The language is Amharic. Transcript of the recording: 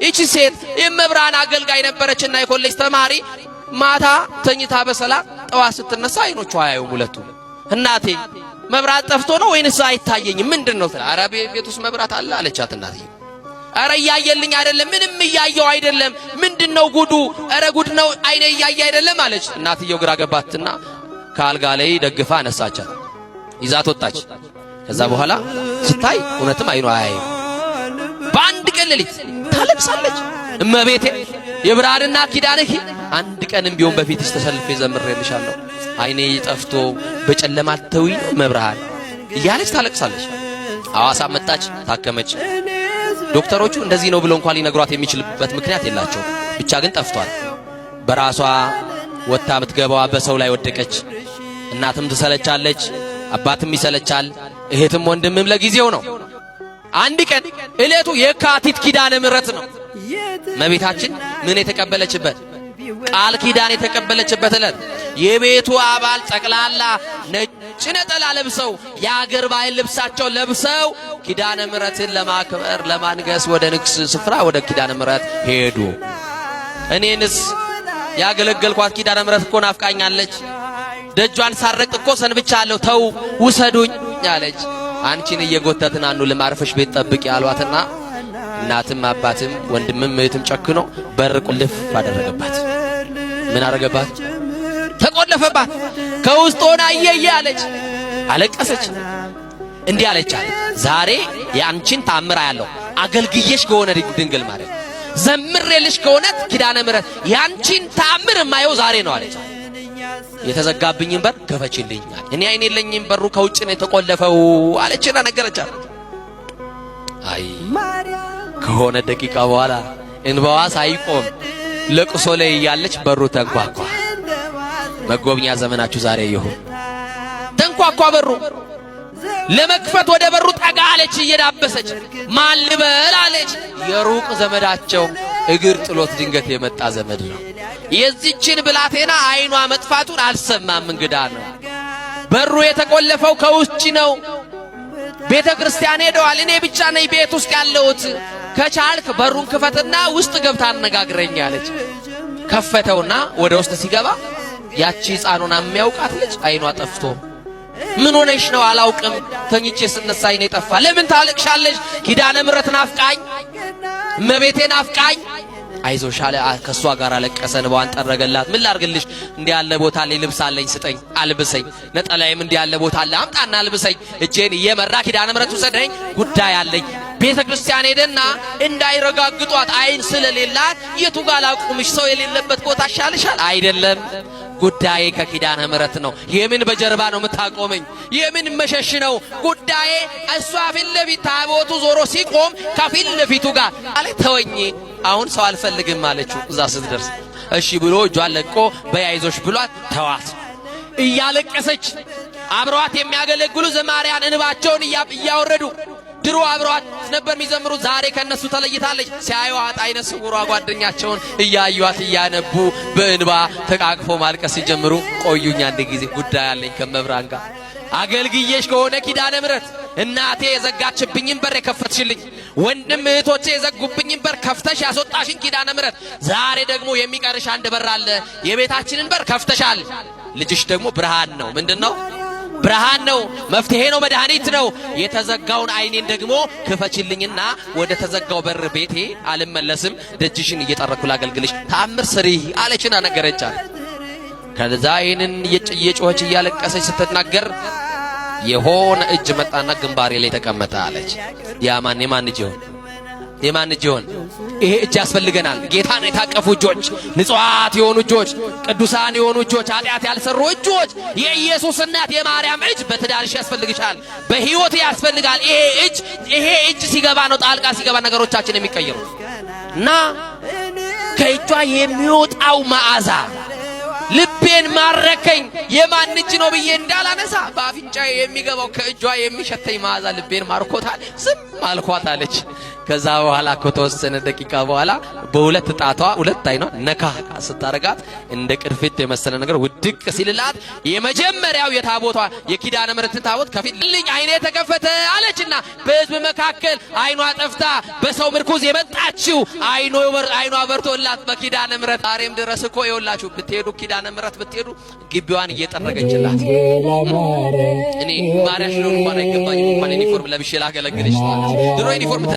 እቺ ሴት የመብራን አገልጋይ ነበረችና የኮሌጅ ተማሪ ማታ ተኝታ በሰላም ጠዋት ስትነሳ አይኖቿ አያዩም ሁለቱ። እናቴ መብራት ጠፍቶ ነው ወይንስ አይታየኝም ምንድነው? ኧረ ቤት ውስጥ መብራት አለ አለቻት እናቴ። ኧረ እያየልኝ አይደለም ምንም እያየው አይደለም ምንድነው ጉዱ? ኧረ ጉድ ነው አይኔ እያየ አይደለም አለች። እናትየው ግራ ገባትና ከአልጋ ላይ ደግፋ አነሳቻት ይዛት ወጣች። ከዛ በኋላ ስታይ እውነትም አይኗ አያይም። በአንድ ቀን ሌሊት ታለቅሳለች። እመቤቴ የብርሃንና ኪዳንህ አንድ ቀንም ቢሆን በፊትሽ ተሰልፌ ዘምሬልሻለሁ አይኔ ጠፍቶ በጨለማ ተውይ መብርሃን እያለች ታለቅሳለች። ሐዋሳ መጣች ታከመች። ዶክተሮቹ እንደዚህ ነው ብሎ እንኳን ሊነግሯት የሚችልበት ምክንያት የላቸው። ብቻ ግን ጠፍቷል። በራሷ ወጣ ምትገባዋ በሰው ላይ ወደቀች። እናትም ትሰለቻለች፣ አባትም ይሰለቻል፣ እህትም ወንድምም ለጊዜው ነው። አንድ ቀን እለቱ የካቲት ኪዳነ ምሕረት ነው። እመቤታችን ምን የተቀበለችበት ቃል ኪዳን የተቀበለችበት እለት የቤቱ አባል ጠቅላላ ነጭ ነጠላ ለብሰው የአገር ባህል ልብሳቸው ለብሰው ኪዳነ ምሕረትን ለማክበር ለማንገስ ወደ ንግስ ስፍራ ወደ ኪዳነ ምሕረት ሄዱ። እኔንስ ያገለገልኳት ኪዳነ ምሕረት እኮ ናፍቃኛለች፣ ደጇን ሳረቅ እኮ ሰንብቻለሁ፣ ተው ውሰዱኝ ያለች። አንቺን እየጎተትን አኑ ለማርፈሽ ቤት ጠብቂ ያሏትና እናትም አባትም ወንድምም እህትም ጨክኖ በር ቁልፍ አደረገባት። ምን አደረገባት? ተቆለፈባት። ከውስጥ ሆና እየየ አለች፣ አለቀሰች። እንዲህ አለቻት፣ ዛሬ የአንቺን ታምራ ያለው አገልግዬሽ ከሆነ ድንግል ማለት ዘምሬልሽ ከሆነ ኪዳነ ምሕረት ያንቺን ታምር ማየው ዛሬ ነው አለች። የተዘጋብኝን በር ከፈችልኛል፣ እኔ አይኔ የለኝም በሩ ከውጭ ነው የተቆለፈው አለችና ነገረቻት። አይ ከሆነ ደቂቃ በኋላ እንባዋ ሳይቆም ለቅሶ ላይ ያለች በሩ ተንኳኳ። መጎብኛ ዘመናችሁ ዛሬ ይሁን። ተንኳኳ በሩ። ለመክፈት ወደ በሩ ጠጋ አለች እየዳበሰች። ማን ልበል አለች። የሩቅ ዘመዳቸው እግር ጥሎት ድንገት የመጣ ዘመድ ነው። የዚችን ብላቴና አይኗ መጥፋቱን አልሰማም፣ እንግዳ ነው። በሩ የተቆለፈው ከውጭ ነው። ቤተ ክርስቲያን ሄደዋል፣ እኔ ብቻ ነኝ ቤት ውስጥ ያለሁት፣ ከቻልክ በሩን ክፈትና ውስጥ ገብታ አነጋግረኝ አለች። ከፈተውና ወደ ውስጥ ሲገባ ያቺ ሕፃኑን የሚያውቃት ልጅ አይኗ ጠፍቶ ምን ሆነሽ ነው? አላውቅም፣ ተኝቼ ስነሳ አይኔ ጠፋ። ለምን ታለቅሻለሽ? ኪዳነ ምሕረት ናፍቃኝ፣ እመቤቴ ናፍቃኝ። አይዞሽ አለ። ከሷ ጋር አለቀሰ፣ እንባዋን ጠረገላት። ምን ላርግልሽ? እንዲህ ያለ ቦታ ላይ ልብስ አለኝ ስጠኝ፣ አልብሰኝ። ነጠላዬም እንዲህ ያለ ቦታ አለ አምጣና አልብሰኝ። እጄን እየመራ ኪዳነ ምሕረት ውሰደኝ፣ ጉዳይ አለኝ። ቤተ ክርስቲያን ሄደና እንዳይረጋግጧት አይን ስለሌላት የቱ ጋር ላቁምሽ? ሰው የሌለበት ቦታ ይሻልሻል። አይደለም ጉዳዬ ከኪዳነ ምሕረት ነው። የምን በጀርባ ነው የምታቆመኝ? የምን መሸሽ ነው ጉዳዬ? እሷ ፊት ለፊት ታቦቱ ዞሮ ሲቆም ከፊት ለፊቱ ጋር አለ። ተወኝ አሁን ሰው አልፈልግም አለችው። እዛ ስትደርስ እሺ ብሎ እጇን ለቆ በያይዞሽ ብሏት ተዋት። እያለቀሰች አብረዋት የሚያገለግሉ ዘማሪያን እንባቸውን እያወረዱ ድሮ አብረዋት ነበር የሚዘምሩ፣ ዛሬ ከነሱ ተለይታለች። ሲያዩዋት አይነ ስውሯ ጓደኛቸውን እያዩዋት እያነቡ በእንባ ተቃቅፎ ማልቀስ ሲጀምሩ ቆዩኝ አንድ ጊዜ ጉዳይ አለኝ ከመብራን ጋር አገልግዬሽ ከሆነ ኪዳነ ምሕረት እናቴ የዘጋችብኝን በር የከፈትሽልኝ፣ ወንድም እህቶቼ የዘጉብኝን በር ከፍተሽ ያስወጣሽን ኪዳነ ምሕረት ዛሬ ደግሞ የሚቀርሽ አንድ በር አለ። የቤታችንን በር ከፍተሻል። ልጅሽ ደግሞ ብርሃን ነው። ምንድነው? ብርሃን ነው፣ መፍትሄ ነው፣ መድኃኒት ነው። የተዘጋውን አይኔን ደግሞ ክፈችልኝና ወደ ተዘጋው በር ቤቴ አልመለስም፣ ደጅሽን እየጠረኩ ላገልግልሽ፣ ተአምር ስሪ አለችና ነገረቻት። ከዛ ይህንን እየጮኸች እያለቀሰች ስትናገር የሆነ እጅ መጣና ግንባሬ ላይ ተቀመጠ አለች። ያማን የማን እጅ ይሆን? የማን እጅ ይሆን? ይሄ እጅ ያስፈልገናል። ጌታን የታቀፉ እጆች፣ ንጹሃት የሆኑ እጆች፣ ቅዱሳን የሆኑ እጆች፣ ኃጢአት ያልሰሩ እጆች፣ የኢየሱስ እናት የማርያም እጅ በትዳርሽ ያስፈልግሻል፣ በህይወት ያስፈልጋል። ይሄ እጅ ሲገባ ነው ጣልቃ ሲገባ ነገሮቻችን የሚቀየሩት። እና ከእጇ የሚወጣው መዓዛ ልቤን ማረከኝ። የማን እጅ ነው ብዬ እንዳላነሳ በአፍንጫዬ የሚገባው ከእጇ የሚሸተኝ መዓዛ ልቤን ማርኮታል። ዝም አልኳት አለች። ከዛ በኋላ ከተወሰነ ደቂቃ በኋላ በሁለት ጣቷ ሁለት አይኗ ነካ ስታረጋት እንደ ቅርፊት የመሰለ ነገር ውድቅ ሲልላት የመጀመሪያው የታቦቷ የኪዳነ ምሕረት ታቦት ከፊት ልኝ አይኔ ተከፈተ አለችና በሕዝብ መካከል አይኗ ጠፍታ በሰው ምርኩዝ የመጣችው አይኗ በርቶላት በኪዳነ ምሕረት ዛሬም ድረስ እኮ ይኸውላችሁ ብትሄዱ ኪዳነ ምሕረት ብትሄዱ ግቢዋን እየጠረገችላት እኔ ማርያም ነው እንኳን አይገባኝም እንኳን ዩኒፎርም ለብሼ ላገለግልሽ ድሮ ዩኒፎርም